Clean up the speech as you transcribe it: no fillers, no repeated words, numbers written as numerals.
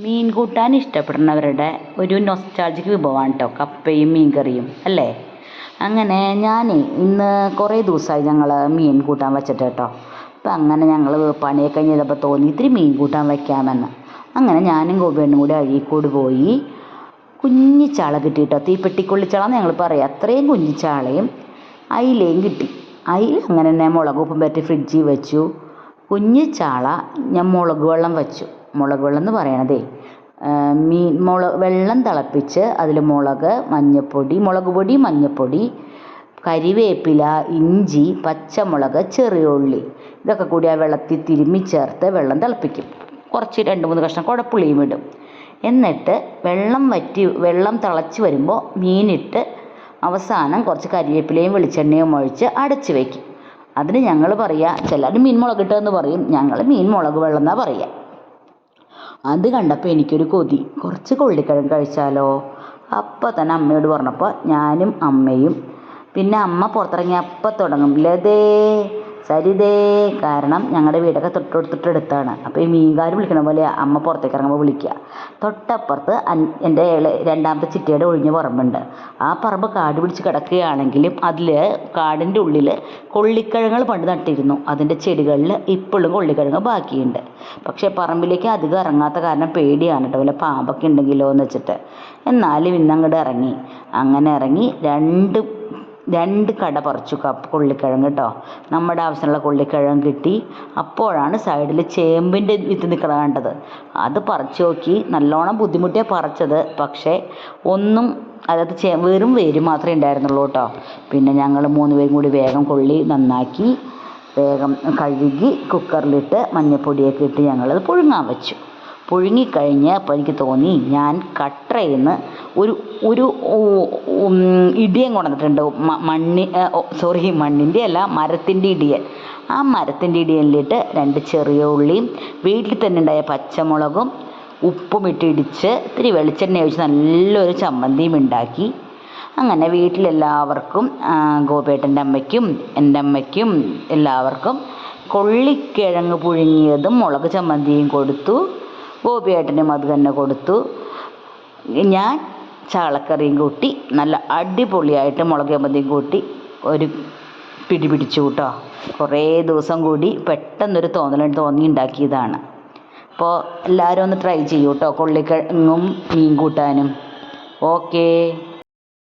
മീൻ കൂട്ടാൻ ഇഷ്ടപ്പെടുന്നവരുടെ ഒരു നൊസ്റ്റാൾജിക് വിഭവമാണ് കേട്ടോ കപ്പയും മീൻ കറിയും അല്ലേ. അങ്ങനെ ഞാൻ ഇന്ന് കുറേ ദിവസമായി ഞങ്ങൾ മീൻ കൂട്ടാൻ വെച്ചിട്ട് കേട്ടോ. അപ്പം അങ്ങനെ ഞങ്ങൾ പണിയൊക്കെ കഴിഞ്ഞ് ചെയ്തപ്പോൾ തോന്നി ഇത്തിരി മീൻ കൂട്ടാൻ വയ്ക്കാമെന്ന്. അങ്ങനെ ഞാനും ഗോപിയേട്ടനും കൂടി അഴീക്കോട് പോയി കുഞ്ഞി ചാള കിട്ടി കേട്ടോ. തീപ്പെട്ടിക്കൊള്ളിച്ചാള എന്ന് ഞങ്ങൾ പറയാം. അത്രയും കുഞ്ഞി ചാളയും അയിലയും കിട്ടി. അയില അങ്ങനെ തന്നെ മുളക് ഉപ്പും പറ്റി ഫ്രിഡ്ജിൽ വെച്ചു. കുഞ്ഞി ചാള ഞാൻ മുളക് വെള്ളം വെച്ചു. മുളക് വെള്ളം എന്ന് പറയണതേ വെള്ളം തിളപ്പിച്ച് അതിൽ മുളക് പൊടി മഞ്ഞൾപ്പൊടി കരിവേപ്പില ഇഞ്ചി പച്ചമുളക് ചെറിയ ഉള്ളി ഇതൊക്കെ കൂടി ആ വെള്ളത്തിൽ തിരുമ്മി ചേർത്ത് വെള്ളം തിളപ്പിക്കും. കുറച്ച് 2-3 കഷ്ണം കുടപ്പുളിയും ഇടും. എന്നിട്ട് വെള്ളം തിളച്ച് വരുമ്പോൾ മീനിട്ട് അവസാനം കുറച്ച് കരിവേപ്പിലയും വെളിച്ചെണ്ണയും ഒഴിച്ച് അടച്ച് വയ്ക്കും. അതിന് ഞങ്ങൾ പറയുക, ചിലർ മീൻ മുളകിട്ടെന്ന് പറയും, ഞങ്ങൾ മീൻ മുളക് വെള്ളം എന്നാണ് പറയുക. അത് കണ്ടപ്പോൾ എനിക്കൊരു കൊതി, കുറച്ച് കൊള്ളിക്കിഴങ്ങ് കഴിച്ചാലോ. അപ്പോൾ തന്നെ അമ്മയോട് പറഞ്ഞപ്പോൾ ഞാനും അമ്മയും പിന്നെ അമ്മ പുറത്തിറങ്ങി അപ്പം തുടങ്ങും ലതേ സരിതേ. കാരണം ഞങ്ങളുടെ വീടൊക്കെ തൊട്ടടുത്താണ്. അപ്പോൾ ഈ മീൻകാർ വിളിക്കണ പോലെ അമ്മ പുറത്തേക്ക് ഇറങ്ങുമ്പോൾ വിളിക്കുക. തൊട്ടപ്പുറത്ത് എൻ്റെ രണ്ടാമത്തെ ചിറ്റയുടെ ഒഴിഞ്ഞ പറമ്പുണ്ട്. ആ പറമ്പ് കാട് പിടിച്ച് കിടക്കുകയാണെങ്കിലും അതിൽ കാടിൻ്റെ ഉള്ളിൽ കൊള്ളിക്കിഴങ്ങൾ പണ്ട് നട്ടിരുന്നു. അതിൻ്റെ ചെടികളിൽ ഇപ്പോഴും കൊള്ളിക്കിഴങ്ങ് ബാക്കിയുണ്ട്. പക്ഷേ പറമ്പിലേക്ക് അധികം ഇറങ്ങാത്ത കാരണം പേടിയാണ് കേട്ടോ, വല്ല പാമ്പൊക്കെ ഉണ്ടെങ്കിലോ എന്ന് വെച്ചിട്ട്. എന്നാലും ഇന്നങ്ങോട്ട് ഇറങ്ങി. അങ്ങനെ ഇറങ്ങി രണ്ട് കട പറിച്ചു കൊള്ളിക്കിഴങ്ങ് കേട്ടോ. നമ്മുടെ ആവശ്യമുള്ള കൊള്ളിക്കിഴങ്ങ് കിട്ടി. അപ്പോഴാണ് സൈഡിൽ ചേമ്പിൻ്റെ വിത്ത് നിൽക്കണ കണ്ടത്. അത് പറിച്ചു നോക്കി. നല്ലോണം ബുദ്ധിമുട്ടിയാണ് പറിച്ചത്. പക്ഷേ ഒന്നും അതായത് വെറും വേര് മാത്രമേ ഉണ്ടായിരുന്നുള്ളൂ കേട്ടോ. പിന്നെ ഞങ്ങൾ 3 പേരും കൂടി വേഗം കൊള്ളി നന്നാക്കി വേഗം കഴുകി കുക്കറിലിട്ട് മഞ്ഞൾപ്പൊടിയൊക്കെ ഇട്ട് ഞങ്ങളത് പുഴുങ്ങാൻ വെച്ചു. പുഴുങ്ങിക്കഴിഞ്ഞ് അപ്പോൾ എനിക്ക് തോന്നി ഞാൻ കട്ടറിൽ നിന്ന് ഒരു ഇടിയൻ കൊണ്ടുവന്നിട്ടുണ്ട്. മണ്ണിൻ്റെ അല്ല, മരത്തിൻ്റെ ഇടിയൻ. ആ മരത്തിൻ്റെ ഇടിയനിലിട്ട് 2 ചെറിയ ഉള്ളിയും വീട്ടിൽ തന്നെ ഉണ്ടായ പച്ചമുളകും ഉപ്പും ഇടിച്ച് ഇത്തിരി വെളിച്ചെണ്ണ ഒഴിച്ച് നല്ലൊരു ചമ്മന്തിയും ഉണ്ടാക്കി. അങ്ങനെ വീട്ടിലെല്ലാവർക്കും ഗോപേട്ടൻ്റെ അമ്മയ്ക്കും എൻ്റെ അമ്മയ്ക്കും എല്ലാവർക്കും കൊള്ളിക്കിഴങ്ങ് പുഴുങ്ങിയതും മുളക് ചമ്മന്തിയും കൊടുത്തു. ഗോപിയേട്ടനും അത് തന്നെ കൊടുത്തു. ഞാൻ ചാളക്കറിയും കൂട്ടി നല്ല അടിപൊളിയായിട്ട് മുളക് ചമ്മന്തിയും കൂട്ടി ഒരു പിടിച്ചു കേട്ടോ. കുറേ ദിവസം കൂടി പെട്ടെന്നൊരു തോന്നി ഉണ്ടാക്കിയതാണ്. അപ്പോൾ എല്ലാവരും ഒന്ന് ട്രൈ ചെയ്യൂ കേട്ടോ, കൊള്ളിക്കിഴങ്ങും മീൻ കൂട്ടാനും. ഓക്കേ.